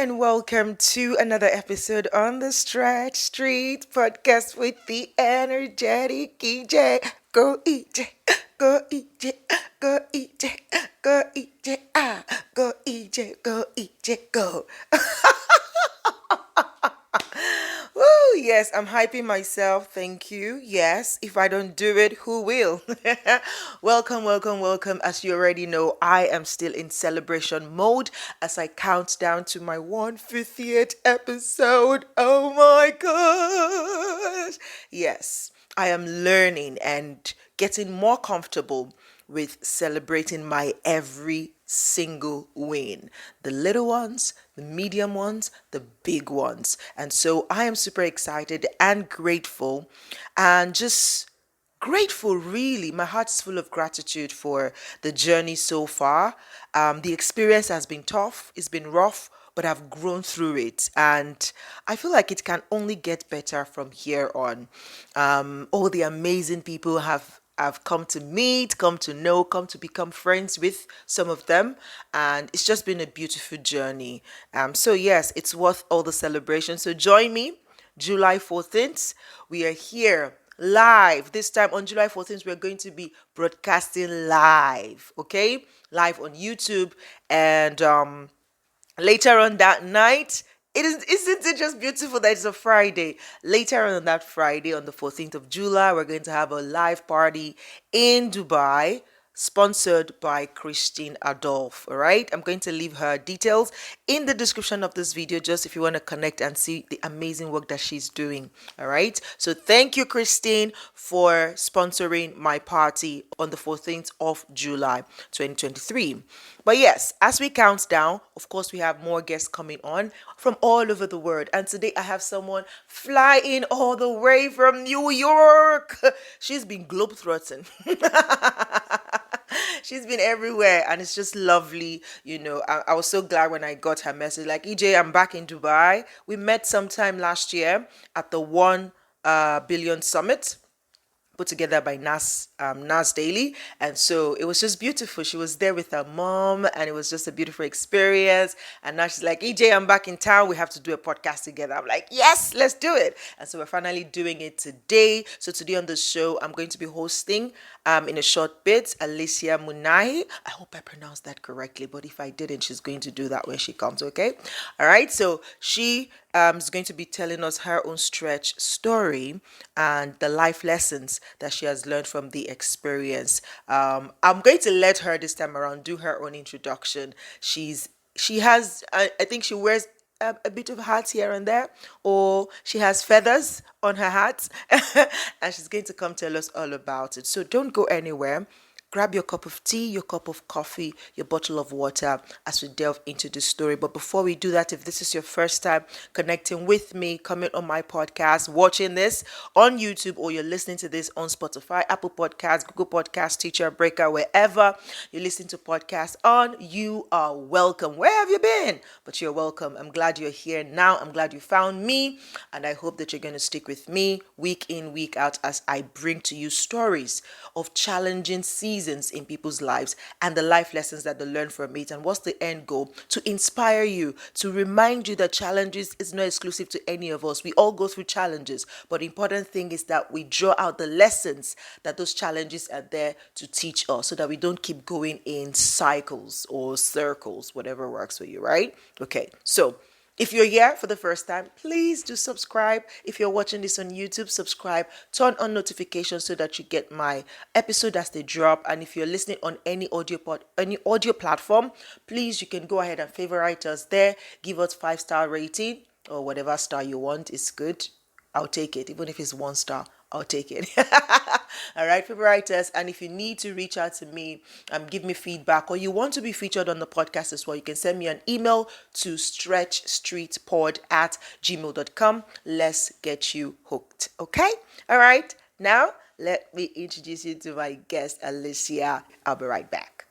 and welcome to another episode on the Stretch Street podcast with the energetic EJ. Go EJ, go EJ, go EJ, go EJ, go EJ, go EJ, go. Woo, yes, I'm hyping myself. Thank you. Yes, if I don't do it, who will? Welcome, welcome, welcome. As you already know, I am still in celebration mode as I count down to my 150th episode. Oh my gosh. Yes, I am learning and getting more comfortable with celebrating my every single win. The little ones, the medium ones, the big ones. And so I am super excited and grateful and just grateful, really. My heart's full of gratitude for the journey so far. The experience has been tough, it's been rough, but I've grown through it. And I feel like it can only get better from here on. All the amazing people I've come to meet, come to know, come to become friends with some of them. And it's just been a beautiful journey. So yes, it's worth all the celebration. So join me July 14th. We are here live. This time on July 14th, we're going to be broadcasting live, okay? Live on YouTube. And later on that night, isn't it just beautiful that it's a Friday? Later on that Friday, on the 14th of July, we're going to have a live party in Dubai, sponsored by Christine Adolph. All right, I'm going to leave her details in the description of this video, just if you want to connect and see the amazing work that she's doing. All right, so thank you, Christine, for sponsoring my party on the 14th of July 2023. But yes, as we count down, of course, we have more guests coming on from all over the world. And today I have someone flying all the way from New York. She's been globetrotting. She's been everywhere, and it's just lovely. I was so glad when I got her message like, EJ, I'm back in Dubai. We met sometime last year at the 1 billion summit put together by Nas Daily. And so it was just beautiful. She was there with her mom, and it was just a beautiful experience. And now she's like, EJ, I'm back in town. We have to do a podcast together. I'm like, yes, let's do it. And so we're finally doing it today. So today on the show, I'm going to be hosting in a short bit, Alicia Munian. I hope I pronounced that correctly, but if I didn't, she's going to do that when she comes, okay? All right, so she is going to be telling us her own stretch story and the life lessons that she has learned from the experience. I'm going to let her this time around do her own introduction. She has, I think she wears a bit of hats here and there, or she has feathers on her hats, and she's going to come tell us all about it. So don't go anywhere. Grab your cup of tea, your cup of coffee, your bottle of water as we delve into the story. But before we do that, if this is your first time connecting with me, coming on my podcast, watching this on YouTube, or you're listening to this on Spotify, Apple Podcasts, Google Podcasts, Teacher, Breaker, wherever you listen to podcasts on, you are welcome. Where have you been? But you're welcome. I'm glad you're here now. I'm glad you found me. And I hope that you're going to stick with me week in, week out as I bring to you stories of challenging seasons in people's lives and the life lessons that they learn from it. And what's the end goal? To inspire you, to remind you that challenges is not exclusive to any of us. We all go through challenges, but the important thing is that we draw out the lessons that those challenges are there to teach us, so that we don't keep going in cycles or circles, whatever works for you, right? Okay, so if you're here for the first time, please do subscribe. If you're watching this on YouTube, subscribe, turn on notifications so that you get my episode as they drop. And if you're listening on any audio platform, please, you can go ahead and favorite us there. Give us 5-star rating, or whatever star you want is good. I'll take it. Even if it's 1 star, I'll take it. All right, favorite us. And if you need to reach out to me, give me feedback, or you want to be featured on the podcast as well, you can send me an email to stretchstreetpod@gmail.com. Let's get you hooked. Okay? All right. Now, let me introduce you to my guest, Alicia. I'll be right back.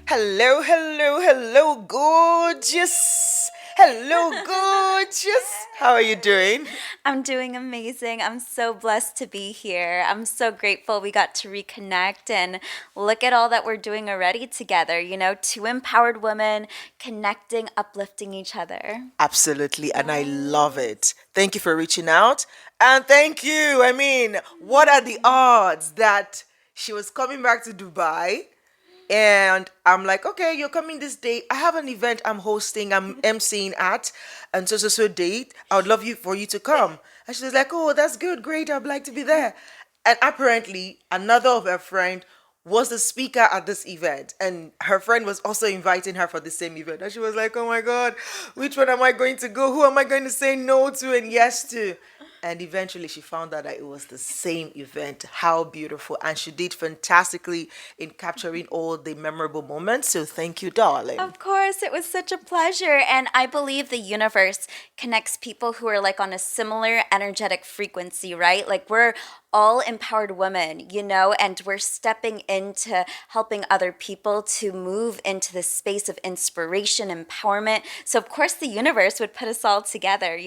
Hello, hello, hello, gorgeous. Hello, gorgeous. How are you doing? I'm doing amazing. I'm so blessed to be here. I'm so grateful we got to reconnect and look at all that we're doing already together. Two empowered women connecting, uplifting each other. Absolutely, and I love it. Thank you for reaching out. And thank you. I mean, what are the odds that she was coming back to Dubai? And I'm like, okay, you're coming this day. I have an event I'm hosting, I'm emceeing at, and so date. I would love you for you to come. And she was like, oh, that's good, great. I'd like to be there. And apparently, another of her friend was the speaker at this event, and her friend was also inviting her for the same event. And she was like, oh my God, which one am I going to go? Who am I going to say no to and yes to? And eventually she found out that it was the same event. How beautiful. And she did fantastically in capturing all the memorable moments. So thank you, darling. Of course, it was such a pleasure. And I believe the universe connects people who are like on a similar energetic frequency, right? Like we're all empowered women, and we're stepping into helping other people to move into this space of inspiration, empowerment. So, of course, the universe would put us all together.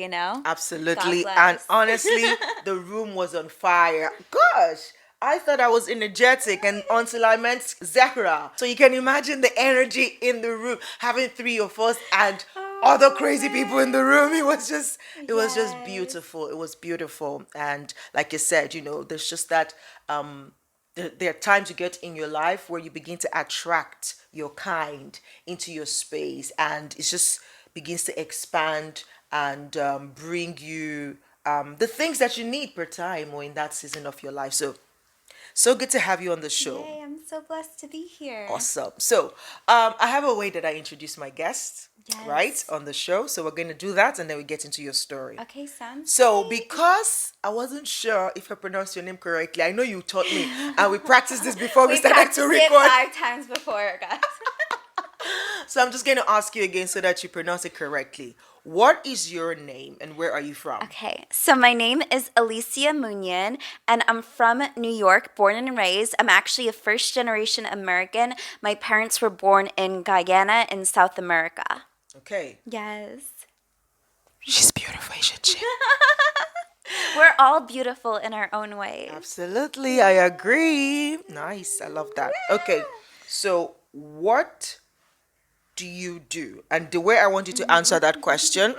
Absolutely. God And bless. honestly, the room was on fire. Gosh, I thought I was energetic and until I met Zahra. So you can imagine the energy in the room, having three of us and other crazy people in the room. It was just Yes. beautiful. It was beautiful. And like you said, there's just that there are times you get in your life where you begin to attract your kind into your space, and it just begins to expand and bring you the things that you need per time or in that season of your life. So good to have you on the show. Yay, I'm so blessed to be here. Awesome. So, I have a way that I introduce my guests, right, Yes. on the show. So, we're going to do that and then we get into your story. Okay, sounds So, great. because I wasn't sure if I pronounced your name correctly, I know you taught me and we practiced this before we We started practiced to it record. 5 times before, guys. So, I'm just going to ask you again so that you pronounce it correctly. What is your name and where are you from? Okay, so my name is Alicia Munian, and I'm from New York, born and raised. I'm actually a first generation American. My parents were born in Guyana in South America. Okay. Yes. She's beautiful, isn't she? We're all beautiful in our own ways. Absolutely, I agree. Nice, I love that. Okay, so what do you do? And the way I want you to answer that question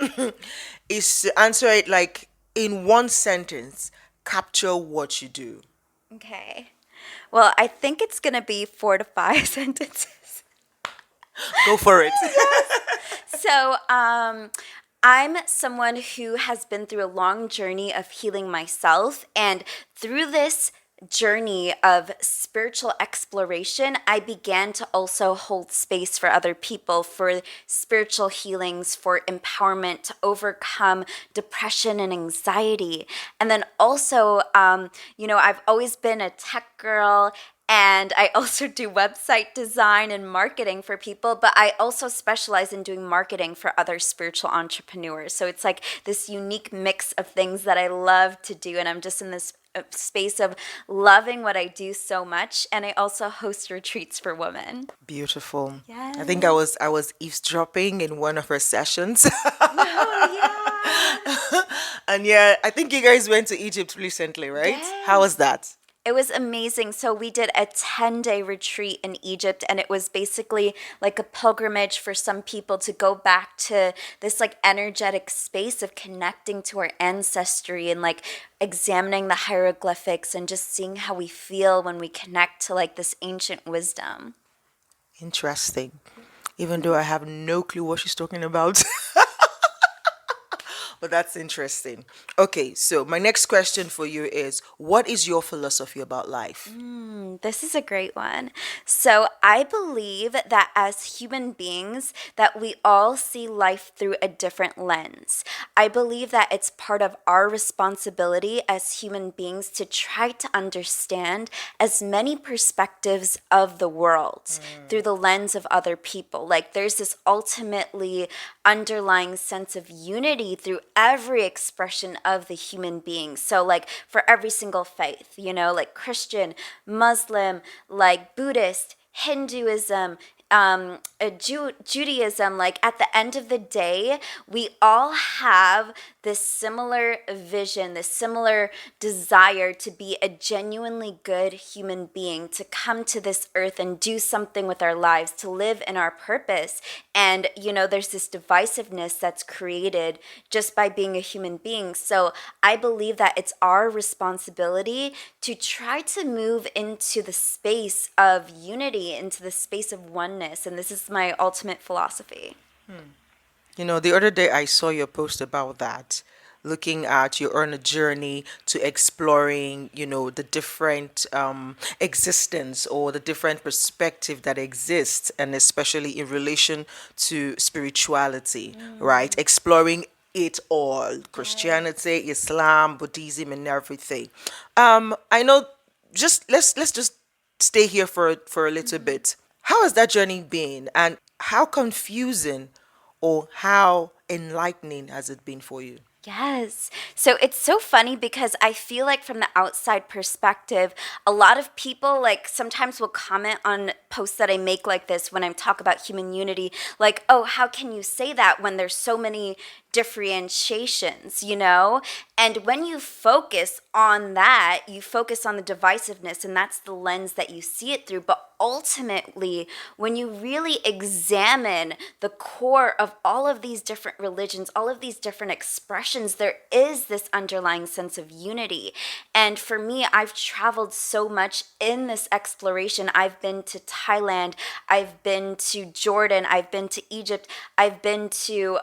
is to answer it like in one sentence. Capture what you do. Okay. Well, I think it's going to be 4 to 5 sentences. Go for it. So, I'm someone who has been through a long journey of healing myself. And through this journey of spiritual exploration, I began to also hold space for other people, for spiritual healings, for empowerment to overcome depression and anxiety. And then also, I've always been a tech girl. And I also do website design and marketing for people, but I also specialize in doing marketing for other spiritual entrepreneurs. So it's like this unique mix of things that I love to do. And I'm just in this space of loving what I do so much. And I also host retreats for women. Beautiful. Yes. I think I was eavesdropping in one of her sessions. Oh, yeah. And yeah, I think you guys went to Egypt recently, right? How was that? It was amazing. So we did a 10-day retreat in Egypt, and it was basically like a pilgrimage for some people to go back to this like energetic space of connecting to our ancestry and like examining the hieroglyphics and just seeing how we feel when we connect to like this ancient wisdom. Interesting. Even though I have no clue what she's talking about. But that's interesting. Okay, so my next question for you is what is your philosophy about life? This is a great one. So I believe that as human beings that we all see life through a different lens. I believe that it's part of our responsibility as human beings to try to understand as many perspectives of the world through the lens of other people. Like there's this ultimately underlying sense of unity through every expression of the human being. So like for every single faith, like Christian, Muslim, like Buddhist, Hinduism, Judaism, like at the end of the day, we all have this similar vision, this similar desire to be a genuinely good human being, to come to this earth and do something with our lives, to live in our purpose. And, there's this divisiveness that's created just by being a human being. So I believe that it's our responsibility to try to move into the space of unity, into the space of oneness. And this is my ultimate philosophy. The other day I saw your post about that, looking at you're on a journey to exploring, the different existence or the different perspective that exists, and especially in relation to spirituality, right? Exploring it all, Christianity, Islam, Buddhism, and everything. I know. Let's just stay here for a little bit. How has that journey been, and how confusing or how enlightening has it been for you? Yes. So it's so funny because I feel like from the outside perspective, a lot of people like sometimes will comment on posts that I make like this when I talk about human unity, like, oh, how can you say that when there's so many differentiations, And when you focus on that, you focus on the divisiveness, and that's the lens that you see it through. But ultimately, when you really examine the core of all of these different religions, all of these different expressions, there is this underlying sense of unity. And for me, I've traveled so much in this exploration. I've been to Thailand, I've been to Jordan, I've been to Egypt, I've been to,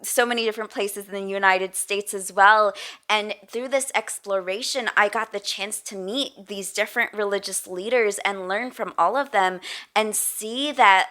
so many different places in the United States as well. And through this exploration, I got the chance to meet these different religious leaders and learn from all of them and see that,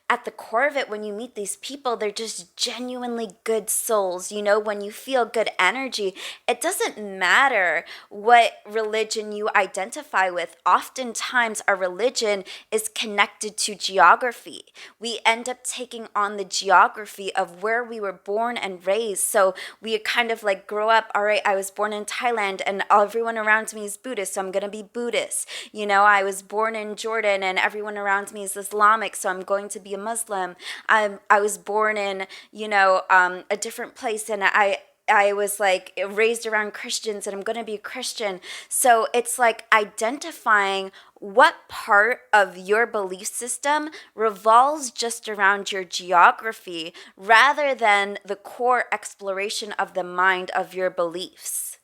at the core of it, when you meet these people, they're just genuinely good souls. When you feel good energy, it doesn't matter what religion you identify with. Oftentimes, our religion is connected to geography. We end up taking on the geography of where we were born and raised. So we kind of like grow up, all right, I was born in Thailand and everyone around me is Buddhist, so I'm going to be Buddhist. I was born in Jordan and everyone around me is Islamic, so I'm going to be a Muslim. I was born in, a different place, and I was like raised around Christians and I'm going to be a Christian. So it's like identifying what part of your belief system revolves just around your geography rather than the core exploration of the mind of your beliefs.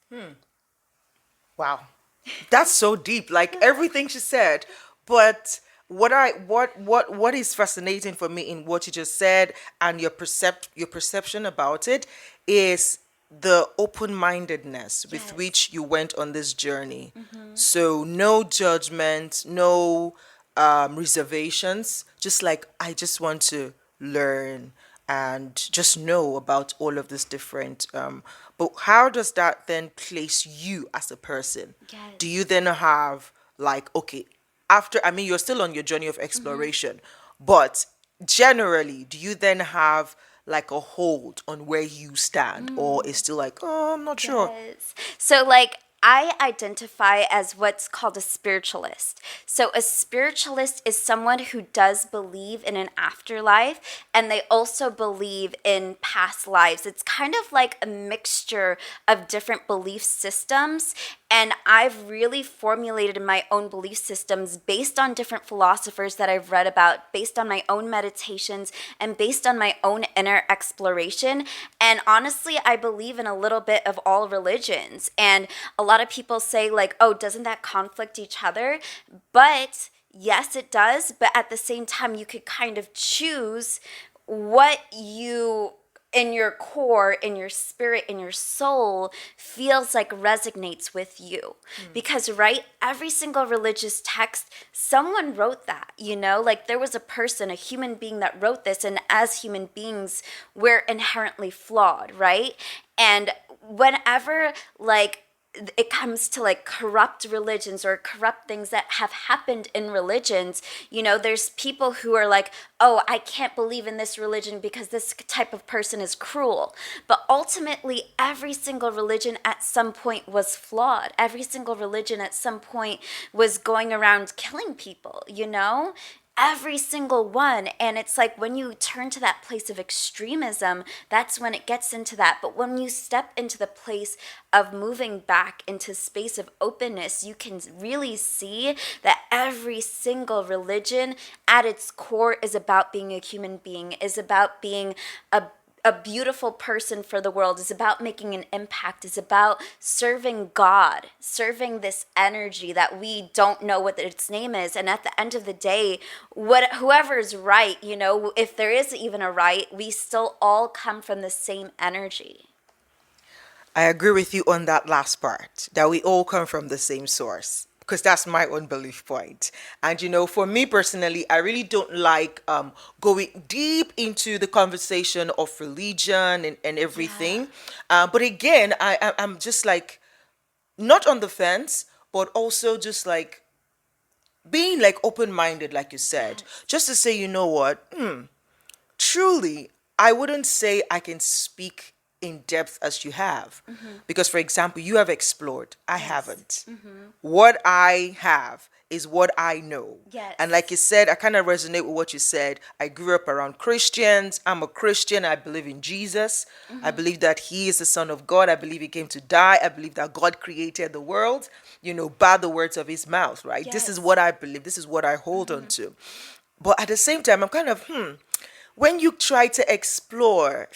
Wow. That's so deep, like everything she said. But what is fascinating for me in what you just said and your perception about it is the open-mindedness with Yes. which you went on this journey. So no judgment, no reservations, just like I just want to learn and just know about all of this different but how does that then place you as a person? Do you Yes. then have like, okay, after, I mean, you're still on your journey of exploration, but generally do you then have like a hold on where you stand, or is still like, oh, I'm not sure? Yes. So, like, I identify as what's called a spiritualist. So, a spiritualist is someone who does believe in an afterlife and they also believe in past lives. It's kind of like a mixture of different belief systems. And I've really formulated my own belief systems based on different philosophers that I've read about, based on my own meditations, and based on my own inner exploration. And honestly, I believe in a little bit of all religions. And a lot of people say, like, oh, doesn't that conflict each other? But yes, it does. But at the same time, you could kind of choose what you in your core, in your spirit, in your soul, feels like resonates with you. Because, right, every single religious text, someone wrote that, like there was a person, a human being that wrote this. And as human beings, we're inherently flawed, right? And whenever, like, it comes to like corrupt religions or corrupt things that have happened in religions, there's people who are like, oh, I can't believe in this religion because this type of person is cruel. But ultimately, every single religion at some point was flawed. Every single religion at some point was going around killing people, Every single one. And it's like when you turn to that place of extremism, that's when it gets into that. But when you step into the place of moving back into space of openness, you can really see that every single religion at its core is about being a human being, is about being a beautiful person for the world, is about making an impact, is about serving God, serving this energy that we don't know what its name is. And at the end of the day, whoever's right, if there is even a right, we still all come from the same energy. I agree with you on that last part, that we all come from the same source. Because that's my own belief point. And for me personally, I really don't like going deep into the conversation of religion and Yeah. everything. But again, I'm just like, not on the fence, but also just like being like open minded, like you said, Yes. just to say, what, truly, I wouldn't say I can speak in depth as you have. Because, for example, you have explored, I Yes. haven't. What I have is what I know. And like you Yes. said, I kind of resonate with what you said. I grew up around Christians. I'm a Christian. I believe in Jesus. I believe that he is the Son of God. I believe he came to die. I believe that God created the world, by the words of his mouth, right? This is Yes. what I believe. This is what I hold on to. But at the same time, I'm kind of, when you try to explore,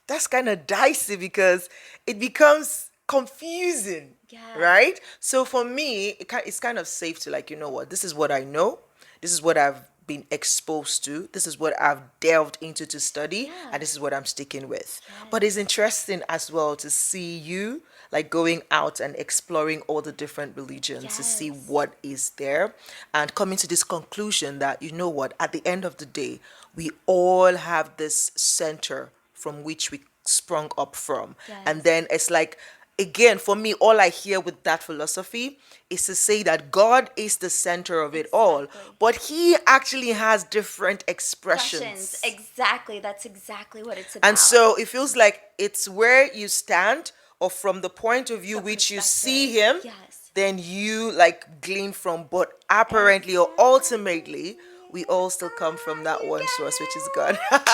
that's kind of dicey because it becomes confusing, Yeah. right? So for me, it's kind of safe to like, what, this is what I know, this is what I've been exposed to, this is what I've delved into to study, Yeah. and this is what I'm sticking with. But it's Yes. interesting as well to see you like going out and exploring all the different religions to see Yes. what is there and coming to this conclusion that, what, at the end of the day, we all have this center from which we sprung up from. And Yes. then it's like, again, for me, all I hear with that philosophy is to say that God is the center of it all, Exactly. but he actually has different Expressions. expressions. Exactly. That's exactly what it's And about. so it feels like it's where you stand, or from the point of view The which you perspective. see him, Yes. then you like glean from. But apparently or Exactly. ultimately, we all still come from that You one source, which is God. got it.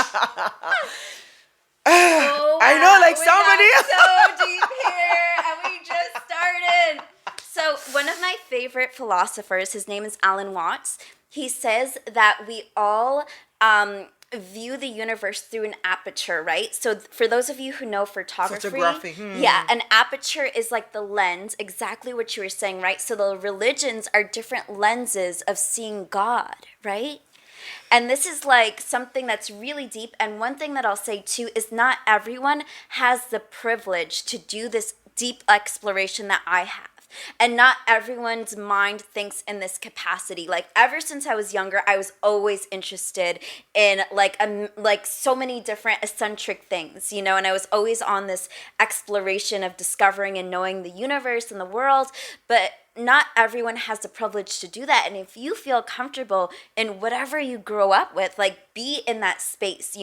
Oh I know, like wow, we somebody. got so deep here and we just started. So, one of my favorite philosophers, his name is Alan Watts, he says that we all view the universe through an aperture, right? So, for those of you who know photography, Photography. yeah, an aperture is like the lens, exactly what you were saying, right? So, the religions are different lenses of seeing God, right? And this is like something that's really deep. And one thing that I'll say too is not everyone has the privilege to do this deep exploration that I have. And not everyone's mind thinks in this capacity. Like ever since I was younger, I was always interested in like so many different eccentric things, and I was always on this exploration of discovering and knowing the universe and the world. But not everyone has the privilege to do that. And if you feel comfortable in whatever you grow up with, like be in that space,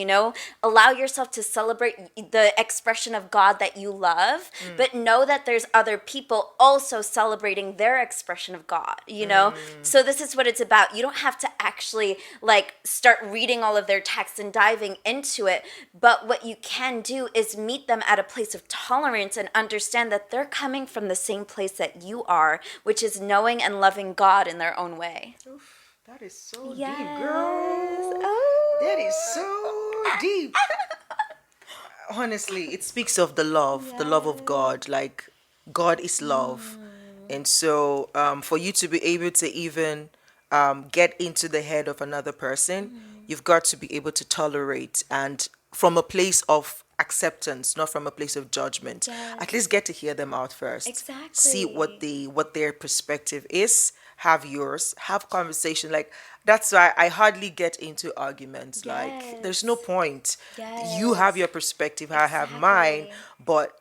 allow yourself to celebrate the expression of God that you love, but know that there's other people also celebrating their expression of God. So this is what it's about. You don't have to actually like start reading all of their texts and diving into it, but what you can do is meet them at a place of tolerance and understand that they're coming from the same place that you are, which is knowing and loving God in their own way. Oof, that is so deep, Yes. girl. That is Oh. so deep. Honestly, it speaks of the love of Yes. God. Like, God is love. And so, for you to be able to even get into the head of another person, you've got to be able to tolerate, and from a place of acceptance, not from a place of judgment. At Yes. least get to hear them out first. See Exactly. what their perspective is. Have yours. Have conversation. Like, that's why I hardly get into arguments. Like, there's no Yes. point. You have Yes. your perspective, I have mine, Exactly. but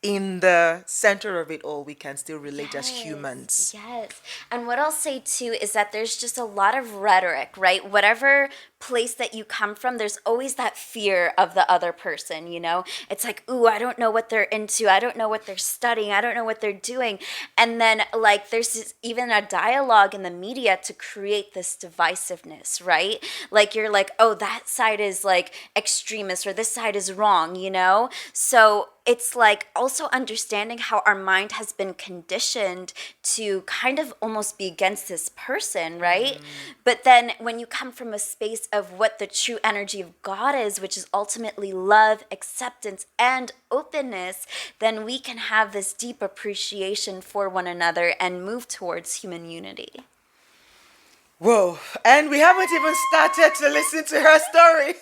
in the center of it all, we can still relate as Yes, humans. yes. And what I'll say too is that there's just a lot of rhetoric, right? Whatever place that you come from, there's always that fear of the other person, you know? It's like, ooh, I don't know what they're into. I don't know what they're studying. I don't know what they're doing. And then, like, there's even a dialogue in the media to create this divisiveness, right? Like, you're like, oh, that side is like extremist or this side is wrong, you know? So it's like also understanding how our mind has been conditioned to kind of almost be against this person, right? But then when you come from a space of what the true energy of God is, which is ultimately love, acceptance, and openness, then we can have this deep appreciation for one another and move towards human unity. Whoa. And we haven't even started to listen to her story.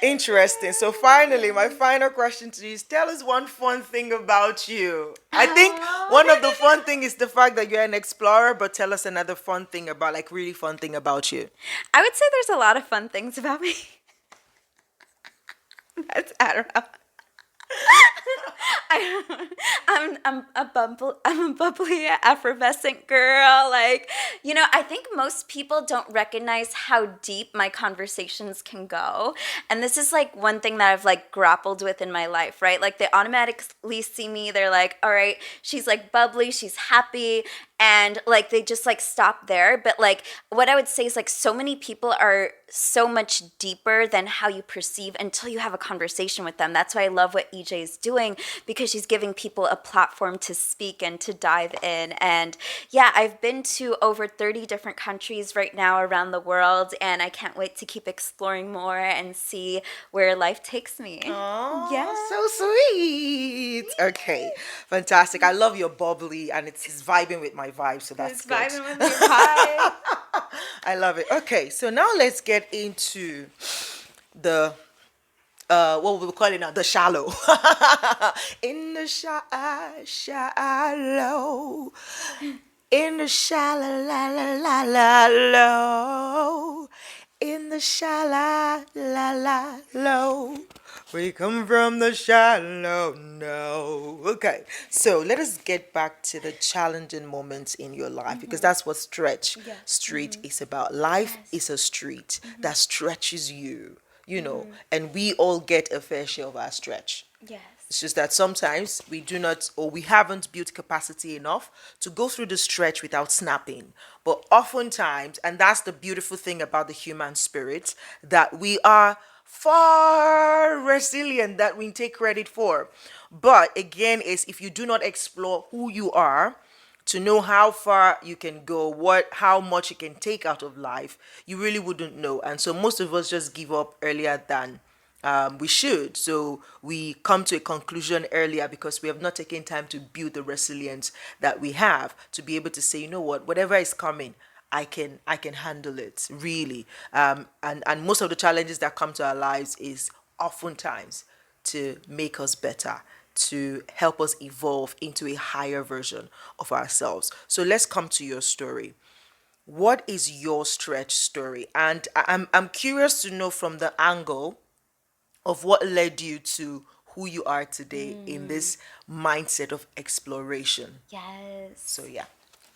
Interesting. So finally, my final question to you is tell us one fun thing about you. I think one of the fun thing is the fact that you're an explorer, but tell us another fun thing about, like, really fun thing about you. I would say there's a lot of fun things about me. That's Adderall. I'm a bubbly, effervescent girl. Like, you know, I think most people don't recognize how deep my conversations can go. And this is like one thing that I've like grappled with in my life, right? Like they automatically see me, they're like, all right, she's like bubbly, she's happy, and like they just like stop there. But like what I would say is like so many people are so much deeper than how you perceive until you have a conversation with them. That's why I love what EJ is doing, because she's giving people a platform to speak and to dive in. And yeah, I've been to over 30 different countries right now around the world, and I can't wait to keep exploring more and see where life takes me. Oh, Yeah. so sweet. Okay, fantastic. I love your bubbly, and it's vibing with my vibe, so that's It's good. vibing with me. Hi. I love it. Okay, so now let's get into the what we call it now, the shallow. In the shallow, in the shallow, la la la la low, in the shallow, la la low. We come from the shallow, no. Okay, so let us get back to the challenging moments in your life, because that's what street is about. Life is a street that stretches you know, and we all get a fair share of our stretch. Yes. It's just that sometimes we do not, or we haven't built capacity enough to go through the stretch without snapping. But oftentimes, and that's the beautiful thing about the human spirit, that we are far resilient that we take credit for. But again, is if you do not explore who you are, to know how far you can go, how much you can take out of life, you really wouldn't know. And so most of us just give up earlier than we should. So we come to a conclusion earlier because we have not taken time to build the resilience that we have to be able to say, you know what, whatever is coming, I can handle it, really. And most of the challenges that come to our lives is oftentimes to make us better, to help us evolve into a higher version of ourselves. So let's come to your story. What is your stretch story? And I'm curious to know from the angle of what led you to who you are today in this mindset of exploration. Yes. So yeah.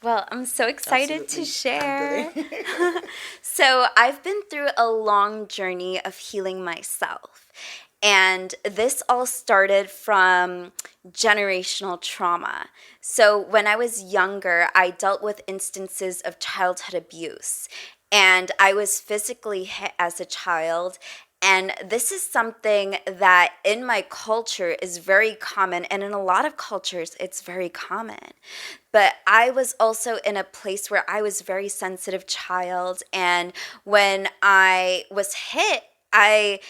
Well, I'm so excited to Absolutely. share. So, I've been through a long journey of healing myself. And this all started from generational trauma. So, when I was younger, I dealt with instances of childhood abuse. And I was physically hit as a child. And this is something that in my culture is very common. And in a lot of cultures, it's very common. But I was also in a place where I was a very sensitive child. And when I was hit, I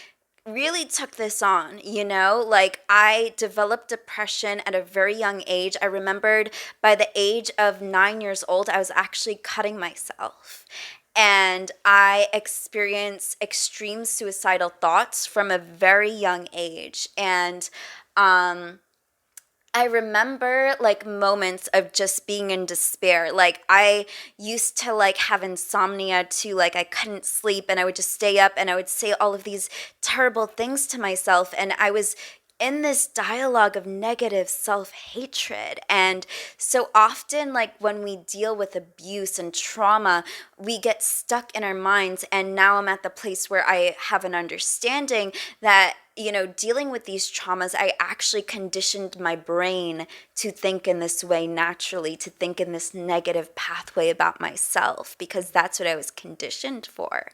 really took this on, you know, like I developed depression at a very young age. I remembered by the age of 9 years old, I was actually cutting myself. And I experienced extreme suicidal thoughts from a very young age. And I remember like moments of just being in despair. Like I used to like have insomnia too. Like I couldn't sleep and I would just stay up and I would say all of these terrible things to myself. And I was in this dialogue of negative self-hatred. And so often, like when we deal with abuse and trauma, we get stuck in our minds. And now I'm at the place where I have an understanding that, you know, dealing with these traumas, I actually conditioned my brain to think in this way naturally, to think in this negative pathway about myself, because that's what I was conditioned for.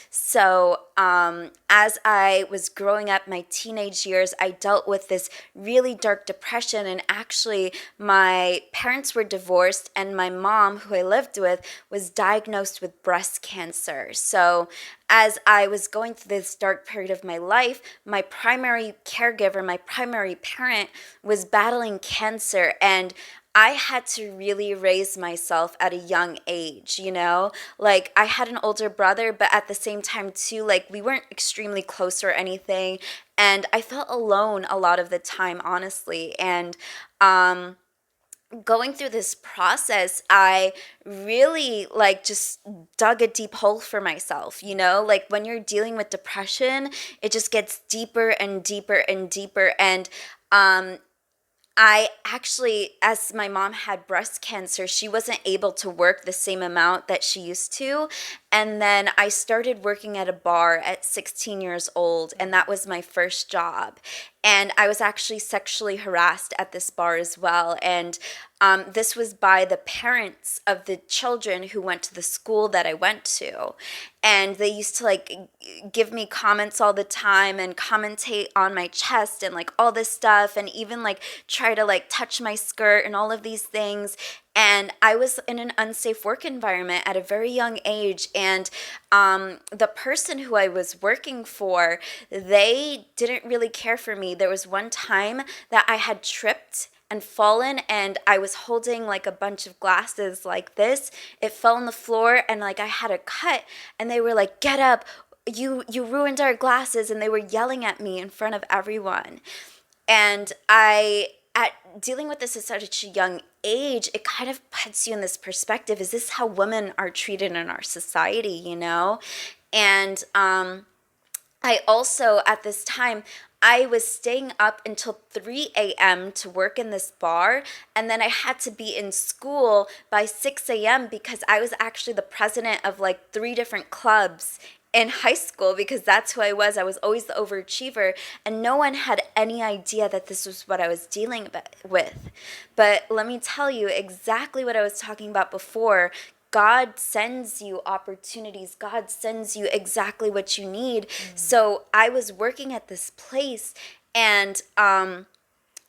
So, as I was growing up, my teenage years, I dealt with this really dark depression. And actually, my parents were divorced, and my mom, who I lived with, was diagnosed with breast cancer. So, as I was going through this dark period of my life, my primary caregiver, my primary parent, was battling cancer. And I had to really raise myself at a young age, you know? Like, I had an older brother, but at the same time, too, like, we weren't extremely close or anything. And I felt alone a lot of the time, honestly. And, going through this process, I really like just dug a deep hole for myself, you know? Like when you're dealing with depression, it just gets deeper and deeper and deeper. And I actually, as my mom had breast cancer, she wasn't able to work the same amount that she used to. And then I started working at a bar at 16 years old, and that was my first job. And I was actually sexually harassed at this bar as well. And this was by the parents of the children who went to the school that I went to. And they used to like give me comments all the time and commentate on my chest and like all this stuff, and even like try to like touch my skirt and all of these things. And I was in an unsafe work environment at a very young age. And the person who I was working for, they didn't really care for me. There was one time that I had tripped and fallen, and I was holding like a bunch of glasses like this. It fell on the floor, and like I had a cut, and they were like, "Get up. You ruined our glasses." And they were yelling at me in front of everyone. And at dealing with this at such a young age, it kind of puts you in this perspective. Is this how women are treated in our society, you know? And I also, at this time, I was staying up until 3 a.m. to work in this bar. And then I had to be in school by 6 a.m. because I was actually the president of like 3 different clubs in high school, because that's who I was. I was always the overachiever, and no one had any idea that this was what I was dealing with. But let me tell you exactly what I was talking about before. God sends you opportunities. God sends you exactly what you need. So I was working at this place, and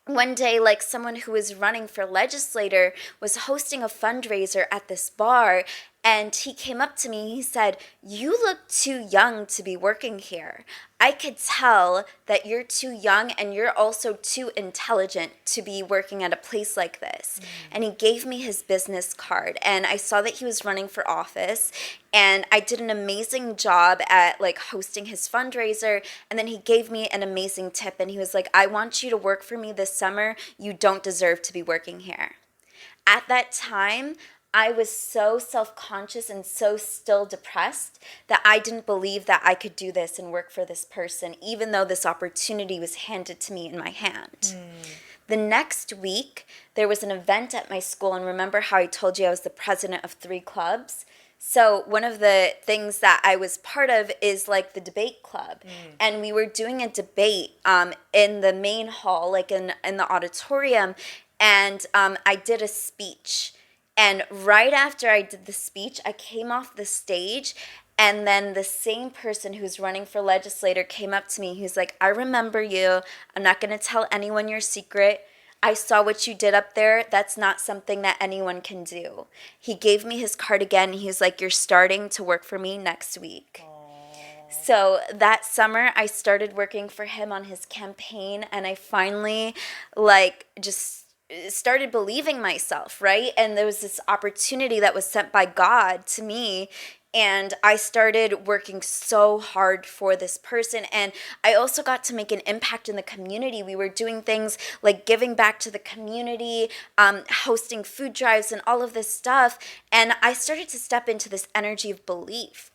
one day, like someone who was running for legislator was hosting a fundraiser at this bar, and he came up to me. He said, "You look too young to be working here. I could tell that you're too young, and you're also too intelligent to be working at a place like this." And he gave me his business card, and I saw that he was running for office, and I did an amazing job at like hosting his fundraiser. And then he gave me an amazing tip, and he was like, "I want you to work for me this summer. You don't deserve to be working here." At that time, I was so self-conscious and so still depressed that I didn't believe that I could do this and work for this person, even though this opportunity was handed to me in my hand. The next week, there was an event at my school, and remember how I told you I was the president of 3 clubs? So one of the things that I was part of is like the debate club. And we were doing a debate in the main hall, like in the auditorium, and I did a speech. And right after I did the speech, I came off the stage, and then the same person who's running for legislator came up to me. He was like, "I remember you. I'm not going to tell anyone your secret. I saw what you did up there. That's not something that anyone can do." He gave me his card again. He was like, "You're starting to work for me next week." So that summer, I started working for him on his campaign, and I finally like just started believing myself, right? And there was this opportunity that was sent by God to me, and I started working so hard for this person. And I also got to make an impact in the community. We were doing things like giving back to the community, hosting food drives and all of this stuff. And I started to step into this energy of belief.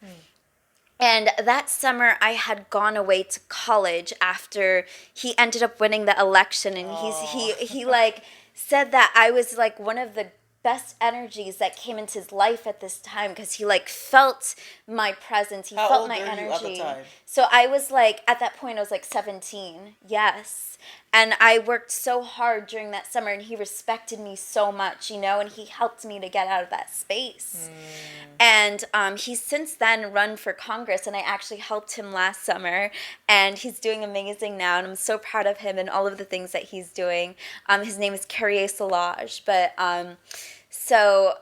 And that summer, I had gone away to college after he ended up winning the election, and Oh. he like said that I was like one of the best energies that came into his life at this time, because he like felt my presence, he How felt old my were you at the energy. time? So I was like, at that point I was like 17. Yes. And I worked so hard during that summer, and he respected me so much, you know, and he helped me to get out of that space. And he's since then run for Congress, and I actually helped him last summer, and he's doing amazing now, and I'm so proud of him and all of the things that he's doing. His name is Carrier Solage, but so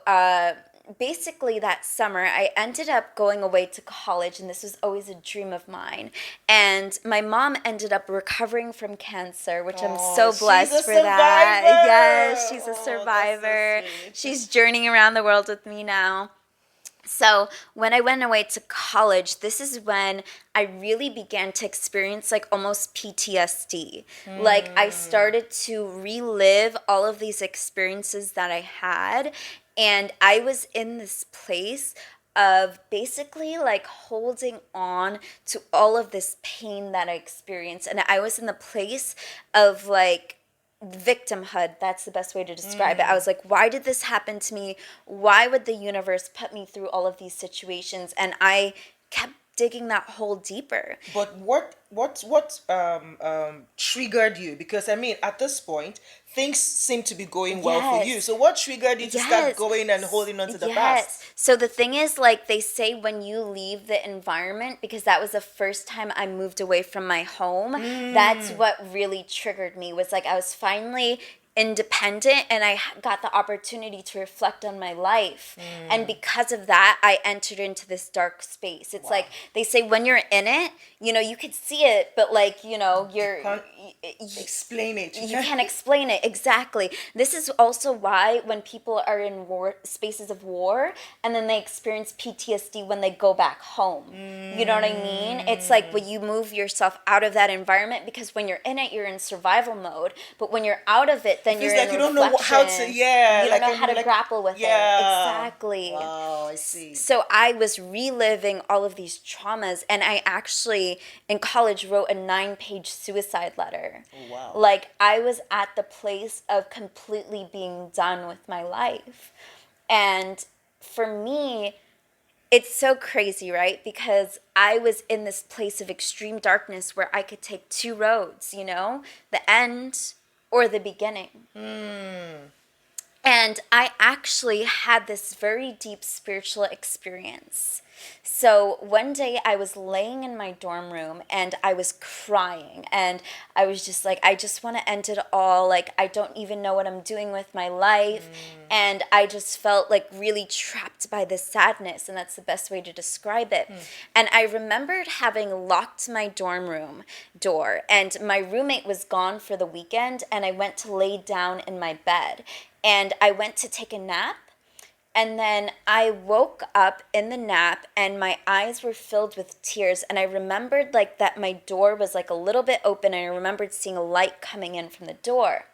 basically that summer I ended up going away to college, and this was always a dream of mine. And my mom ended up recovering from cancer, which I'm Oh, so she's a blessed for that. Yes, survivor. she's a Oh, that's so survivor. sweet. She's journeying around the world with me now. So, when I went away to college, this is when I really began to experience like almost PTSD. Like, I started to relive all of these experiences that I had, and I was in this place of basically like holding on to all of this pain that I experienced. And I was in the place of like victimhood. That's the best way to describe it. I was like, why did this happen to me? Why would the universe put me through all of these situations? And I kept digging that hole deeper. But what triggered you? Because I mean, at this point, things seem to be going well for you. Yes. So what triggered you to start Yes. going and holding on to the Yes. past? So the thing is, like they say, when you leave the environment, because that was the first time I moved away from my home, that's what really triggered me. Was like I was finally independent, and I got the opportunity to reflect on my life. And because of that, I entered into this dark space. It's like they say, when you're in it, you know, you could see it, but like, you know, Can't explain it. you can't explain it. Exactly. This is also why when people are in war, spaces of war, and then they experience PTSD when they go back home. You know what I mean? It's like when you move yourself out of that environment, because when you're in it, you're in survival mode. But when you're out of it, then Feels you're like in you don't know reflection. how to, yeah, You don't like know when how you to grapple with it. yeah. Exactly. Wow, I see. So I was reliving all of these traumas, and I actually in college wrote a 9-page suicide letter. Oh, wow. Like I was at the place of completely being done with my life. And for me, it's so crazy, right? Because I was in this place of extreme darkness where I could take two roads, you know, the end or the beginning. And I actually had this very deep spiritual experience. So one day I was laying in my dorm room, and I was crying, and I was just like, I just want to end it all. Like, I don't even know what I'm doing with my life. And I just felt like really trapped by this sadness. And that's the best way to describe it. And I remembered having locked my dorm room door, and my roommate was gone for the weekend, and I went to lay down in my bed. And I went to take a nap, and then I woke up in the nap, and my eyes were filled with tears. And I remembered like that my door was like a little bit open, and I remembered seeing a light coming in from the door.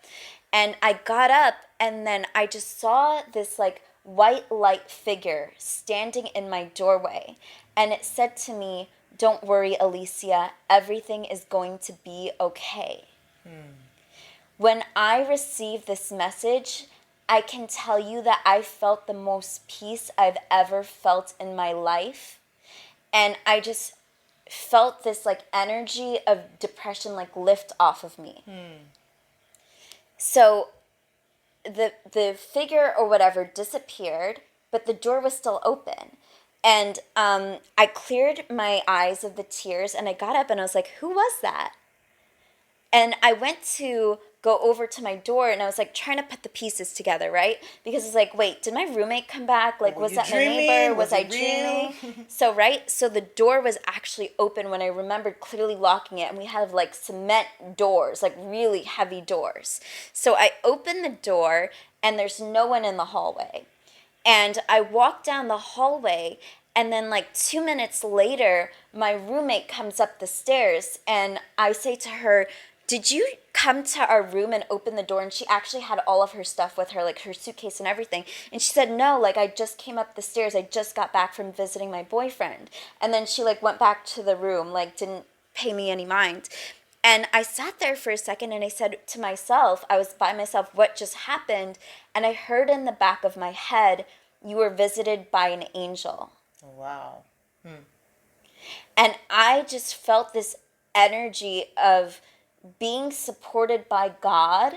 And I got up, and then I just saw this like white light figure standing in my doorway. And it said to me, "Don't worry, Alicia, everything is going to be okay." When I received this message, I can tell you that I felt the most peace I've ever felt in my life. And I just felt this like energy of depression like lift off of me. So the figure or whatever disappeared, but the door was still open. And I cleared my eyes of the tears, and I got up, and I was like, who was that? And I went to go over to my door, and I was like trying to put the pieces together, right? Because it's like, wait, did my roommate come back? Like, Were was you that my dreaming? neighbor? Was Was I it real? dreaming? So, right? So the door was actually open when I remembered clearly locking it. And we have like cement doors, like really heavy doors. So I opened the door, and there's no one in the hallway. And I walked down the hallway, and then like 2 minutes later, my roommate comes up the stairs, and I say to her, "Did you come to our room and open the door, and she actually had all of her stuff with her, like her suitcase and everything. And she said, no, like I just came up the stairs. I just got back from visiting my boyfriend. And then she like went back to the room, like didn't pay me any mind. And I sat there for a second and I said to myself, I was by myself, what just happened? And I heard in the back of my head, you were visited by an angel. Wow. And I just felt this energy of being supported by God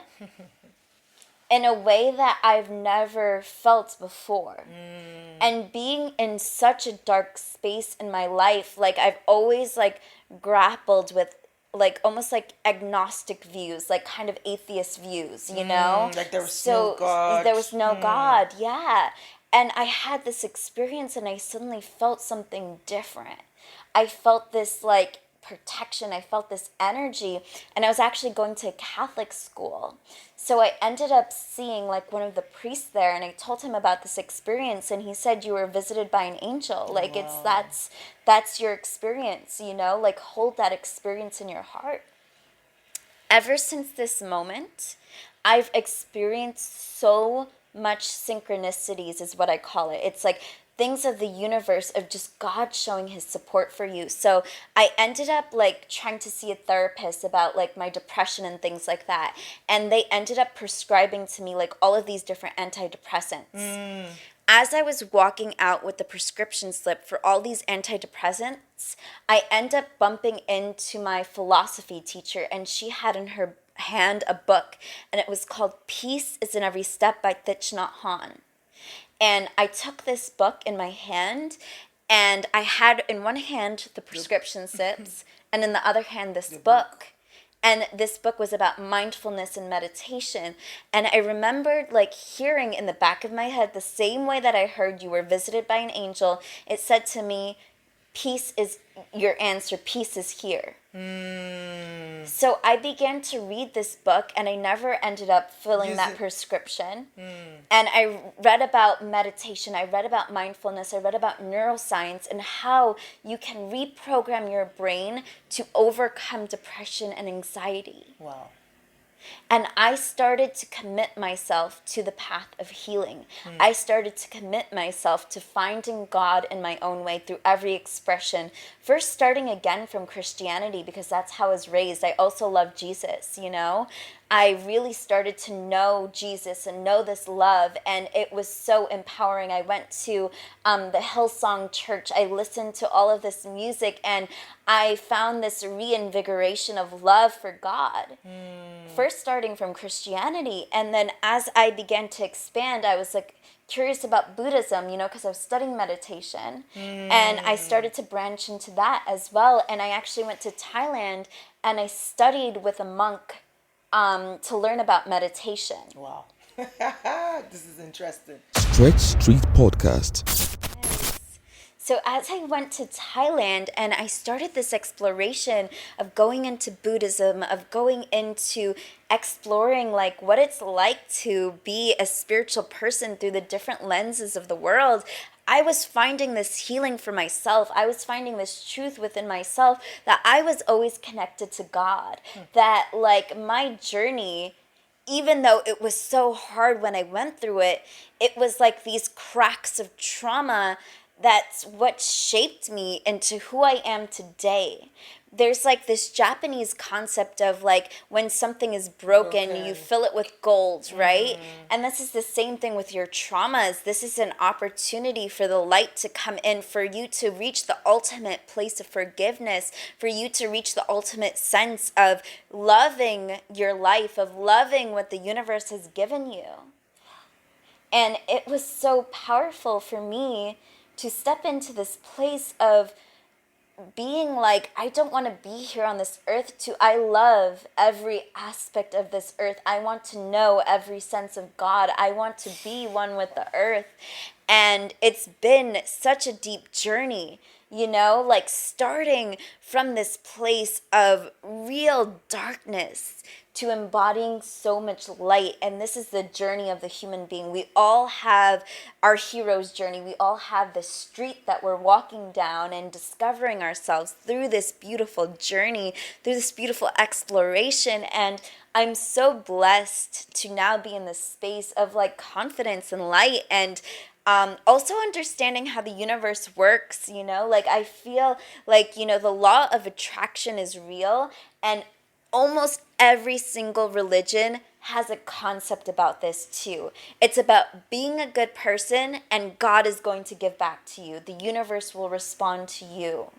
in a way that I've never felt before. And being in such a dark space in my life, like I've always like grappled with like almost like agnostic views, like kind of atheist views, you know? Like there was no God. There was no God, yeah. And I had this experience and I suddenly felt something different. I felt this like protection. I felt this energy. And I was actually going to a Catholic school. So I ended up seeing like one of the priests there, and I told him about this experience, and he said, you were visited by an angel. Like Wow. that's your experience, you know, like hold that experience in your heart. Ever since this moment, I've experienced so much synchronicities is what I call it. It's like things of the universe of just God showing his support for you. So I ended up like trying to see a therapist about like my depression and things like that. And they ended up prescribing to me like all of these different antidepressants. As I was walking out with the prescription slip for all these antidepressants, I end up bumping into my philosophy teacher, and she had in her hand a book, and it was called Peace is in Every Step by Thich Nhat Hanh. And I took this book in my hand, and I had in one hand the prescription slips, and in the other hand this book. And this book was about mindfulness and meditation. And I remembered like hearing in the back of my head the same way that I heard you were visited by an angel. It said to me, peace is your answer. Peace is here. So I began to read this book, and I never ended up filling that prescription. And I read about meditation. I read about mindfulness. I read about neuroscience and how you can reprogram your brain to overcome depression and anxiety. Wow. And I started to commit myself to the path of healing. I started to commit myself to finding God in my own way through every expression. First, starting again from Christianity, because that's how I was raised. I also love Jesus, you know? I really started to know Jesus and know this love, and it was so empowering. I went to the Hillsong Church. I listened to all of this music, and I found this reinvigoration of love for God. First starting from Christianity, and then as I began to expand, I was like curious about Buddhism, you know, because I was studying meditation, and I started to branch into that as well. And I actually went to Thailand, and I studied with a monk to learn about meditation. Wow. This is interesting. Stretch Street Podcast. So as I went to Thailand and I started this exploration of going into Buddhism, of going into exploring like what it's like to be a spiritual person through the different lenses of the world, I was finding this healing for myself. I was finding this truth within myself that I was always connected to God. That like my journey, even though it was so hard when I went through it, it was like these cracks of trauma that's what shaped me into who I am today. There's like this Japanese concept of like when something is broken, you fill it with gold, right? And this is the same thing with your traumas. This is an opportunity for the light to come in, for you to reach the ultimate place of forgiveness, for you to reach the ultimate sense of loving your life, of loving what the universe has given you. And it was so powerful for me to step into this place of being like, I don't want to be here on this earth I love every aspect of this earth. I want to know every sense of God. I want to be one with the earth. And it's been such a deep journey, you know, like starting from this place of real darkness to embodying so much light. And this is the journey of the human being. We all have our hero's journey. We all have the street that we're walking down and discovering ourselves through this beautiful journey, through this beautiful exploration. And I'm so blessed to now be in this space of like confidence and light, and also understanding how the universe works, you know? Like, I feel like, you know, the law of attraction is real, and almost every single religion has a concept about this too. It's about being a good person, and God is going to give back to you. The universe will respond to you.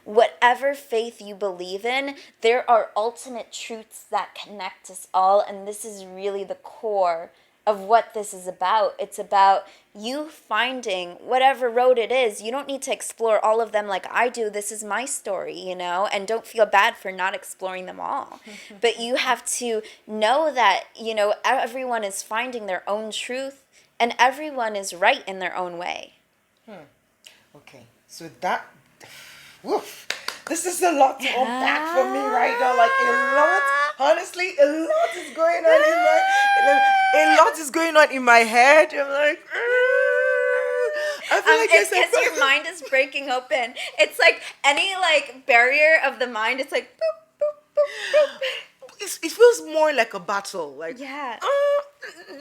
Whatever faith you believe in, there are ultimate truths that connect us all, and this is really the core of what this is about. It's about you finding whatever road it is. You don't need to explore all of them like I do. This is my story, you know, and don't feel bad for not exploring them all. But you have to know that, you know, everyone is finding their own truth, and everyone is right in their own way. Okay, so that, woof, this is a lot to unpack for me right now. Like a lot, honestly, a lot is going on in my head. I'm like, I feel like It's because your mind is breaking open. It's like any like barrier of the mind. It's like boop, boop, boop, boop. It feels more like a battle. Like, Yeah.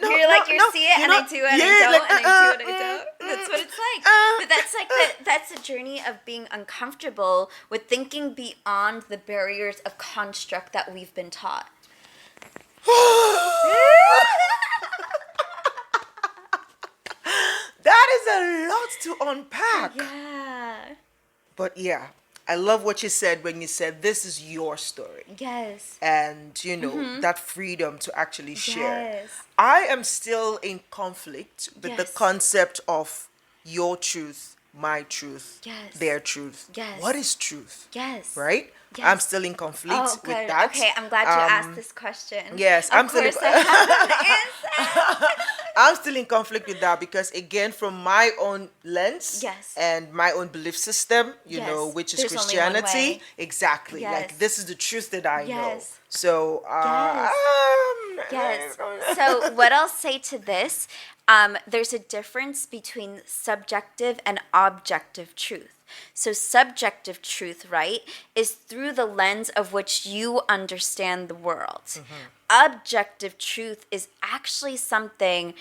No, You're like, no, you no, see it, you and know, I do it, and yeah, I don't, like, and I do it, and I don't. That's what it's like. But that's like that's a journey of being uncomfortable with thinking beyond the barriers of construct that we've been taught. That is a lot to unpack. Yeah. But yeah, I love what you said when you said this is your story. Yes. And, you know, that freedom to actually share. Yes. I am still in conflict with the Yes. concept of your truth, my truth, Yes. their truth. Yes. What is truth? Yes. Right? Yes. I'm still in conflict Oh, with good. that. Okay, I'm glad you asked this question. Yes, of I'm still course I have an answer. I'm still in conflict with that because, again, from my own lens Yes. and my own belief system, you Yes. know, which is There's only one Christianity. way. Exactly. Yes. Like, this is the truth that I know. Yes. So, Yes. So what I'll say to this, there's a difference between subjective and objective truth. So subjective truth, right, is through the lens of which you understand the world. Objective truth is actually something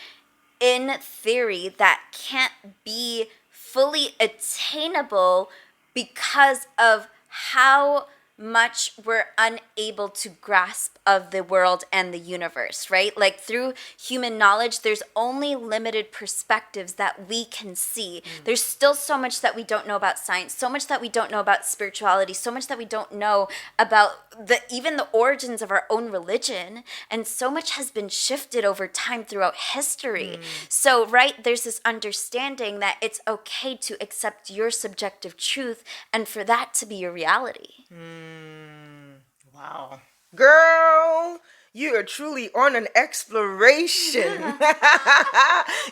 in theory that can't be fully attainable because of how much we're unable to grasp of the world and the universe, right? Like through human knowledge, there's only limited perspectives that we can see. There's still so much that we don't know about science, so much that we don't know about spirituality, so much that we don't know about even the origins of our own religion, and so much has been shifted over time throughout history. So, right, there's this understanding that it's okay to accept your subjective truth and for that to be your reality. Wow. Girl, you are truly on an exploration.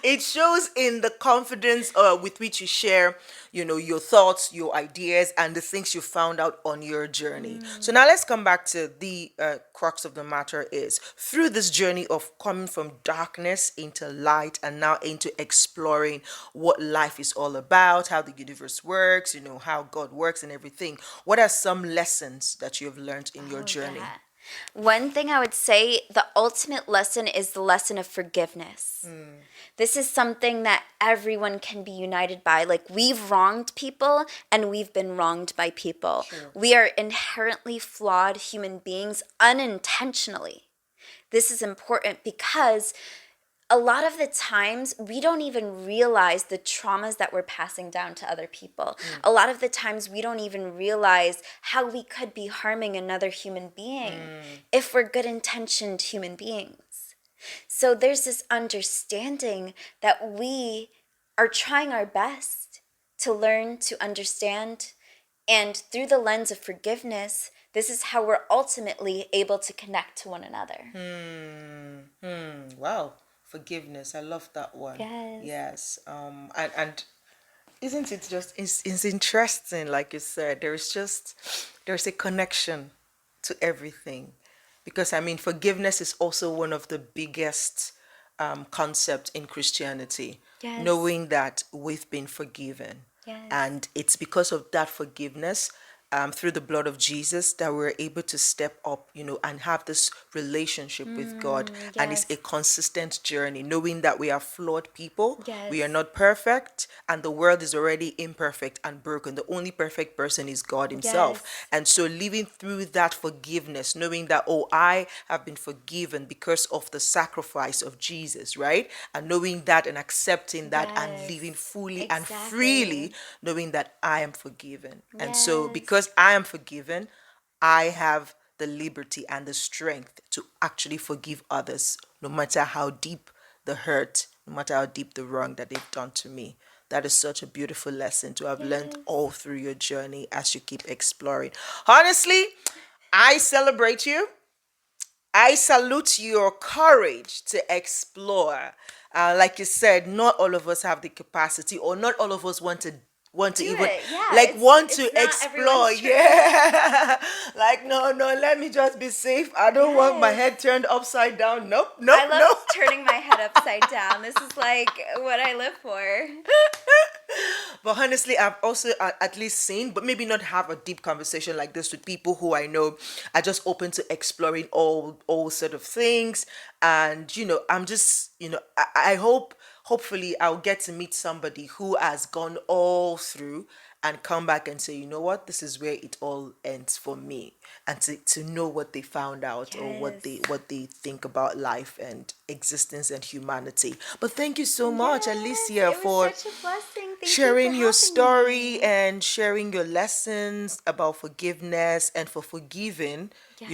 It shows in the confidence with which you share, you know, your thoughts, your ideas, and the things you found out on your journey. So now let's come back to the crux of the matter is through this journey of coming from darkness into light and now into exploring what life is all about, how the universe works, you know, how God works and everything. What are some lessons that you have learned in your journey? Yeah. One thing I would say, the ultimate lesson is the lesson of forgiveness. This is something that everyone can be united by. Like, we've wronged people and we've been wronged by people. Sure. We are inherently flawed human beings unintentionally. This is important because a lot of the times we don't even realize the traumas that we're passing down to other people. A lot of the times we don't even realize how we could be harming another human being if we're good intentioned human beings. So there's this understanding that we are trying our best to learn to understand, and through the lens of forgiveness, this is how we're ultimately able to connect to one another. Wow. Forgiveness. I love that one. Yes. Yes. And isn't it just it's interesting, like you said, there's a connection to everything. Because I mean forgiveness is also one of the biggest concepts in Christianity. Yes. Knowing that we've been forgiven. Yes. And it's because of that forgiveness through the blood of Jesus, that we're able to step up, and have this relationship with God. And it's a Yes. consistent journey, knowing that we are flawed people. We are Yes. not perfect, and the world is already imperfect and broken. The only perfect person is God Himself. Yes. And so living through that forgiveness, knowing that, oh, I have been forgiven because of the sacrifice of Jesus, right? And knowing that and accepting that and living Yes. fully and freely, Exactly. knowing that I am forgiven. And so Yes. because I am forgiven, I have the liberty and the strength to actually forgive others, no matter how deep the hurt, no matter how deep the wrong that they've done to me. That is such a beautiful lesson to have learned Yes. all through your journey as you keep exploring. Honestly, I celebrate you. I salute your courage to explore. Like you said, not all of us have the capacity, or not all of us want to Do even it. Yeah. like want to It's not explore. everyone's journey. Yeah, like no, let me just be safe. I don't want my Yes. head turned upside down. Nope, I nope, love nope. turning my head upside down. This is like what I live for. But honestly, I've also at least seen, but maybe not have a deep conversation like this with people who I know are just open to exploring all sort of things. And I'm just I hope, hopefully, I'll get to meet somebody who has gone all through and come back and say, you know what, this is where it all ends for me, and to know what they found out, or what Yes. they think about life and existence and humanity. But thank you so much, Yes. Alicia, It was for such a blessing. Thank you for sharing your having story me. and sharing your lessons about forgiveness, and for forgiving Yes.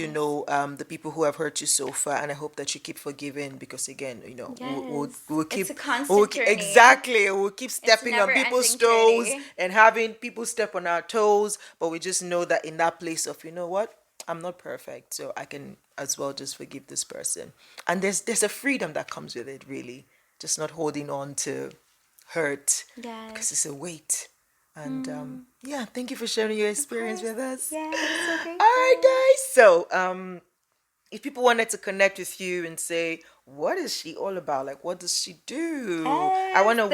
the people who have hurt you so far. And I hope that you keep forgiving, because again, Yes. we'll It's keep a constant journey. exactly, we'll keep It's a stepping on never people's ending toes journey. and having people step on our toes, but we just know that in that place of, you know what, I'm not perfect, so I can as well just forgive this person. And there's a freedom that comes with it, really, just not holding on to hurt, because it's Yes. a weight. And yeah, thank you for sharing your Of experience course. with us. Yes, I'm so All right, grateful. guys. So if people wanted to connect with you and say, what is she all about? Like, what does she do? Yes, there's I a want lot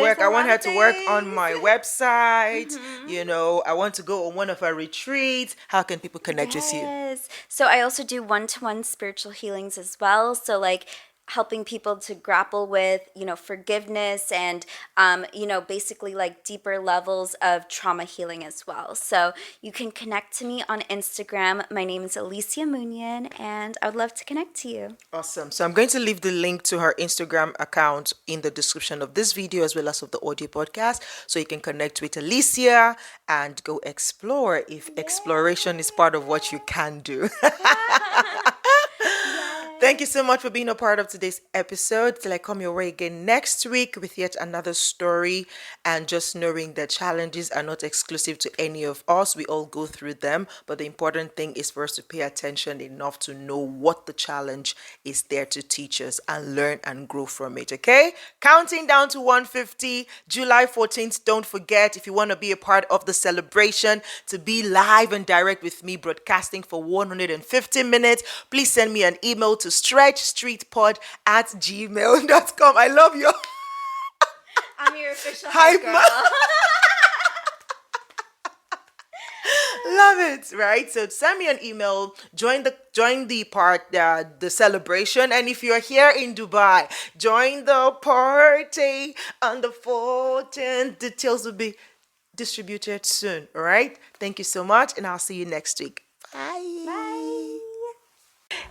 her of to work on things. my website. Hmm. I want to go on one of her retreats. How can people connect with you? Yes. So I also do one-to-one spiritual healings as well. So like helping people to grapple with, forgiveness and, basically like deeper levels of trauma healing as well. So you can connect to me on Instagram. My name is Alicia Munian, and I would love to connect to you. Awesome. So I'm going to leave the link to her Instagram account in the description of this video, as well as of the audio podcast, so you can connect with Alicia and go explore, if exploration is part of what you can do. Thank you Yes. so much for being a part of today's episode. Till I come your way again next week with yet another story, and just knowing that challenges are not exclusive to any of us. We all go through them, but the important thing is for us to pay attention enough to know what the challenge is there to teach us, and learn and grow from it. Okay? Counting down to 150, July 14th. Don't forget, if you want to be a part of the celebration, to be live and direct with me, broadcasting for 150 minutes, please send me an email to stretchstreetpod@gmail.com. I love you. I'm your official hype Hype man. girl. Love it, right? So send me an email, join the part, the celebration, and if you're here in Dubai, join the party on the 14th. Details will be distributed soon. All right. Thank you so much, and I'll see you next week. Bye. Bye.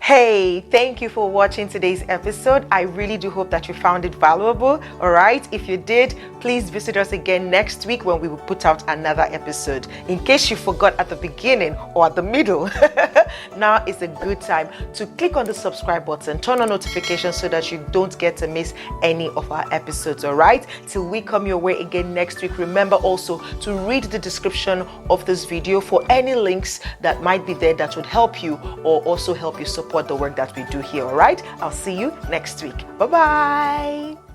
Hey, thank you for watching today's episode. I really do hope that you found it valuable. All right, if you did, please visit us again next week when we will put out another episode. In case you forgot at the beginning or at the middle, now is a good time to click on the subscribe button, turn on notifications so that you don't get to miss any of our episodes. All right, till we come your way again next week, remember also to read the description of this video for any links that might be there that would help you, or also help you support the work that we do here. All right, I'll see you next week. Bye bye.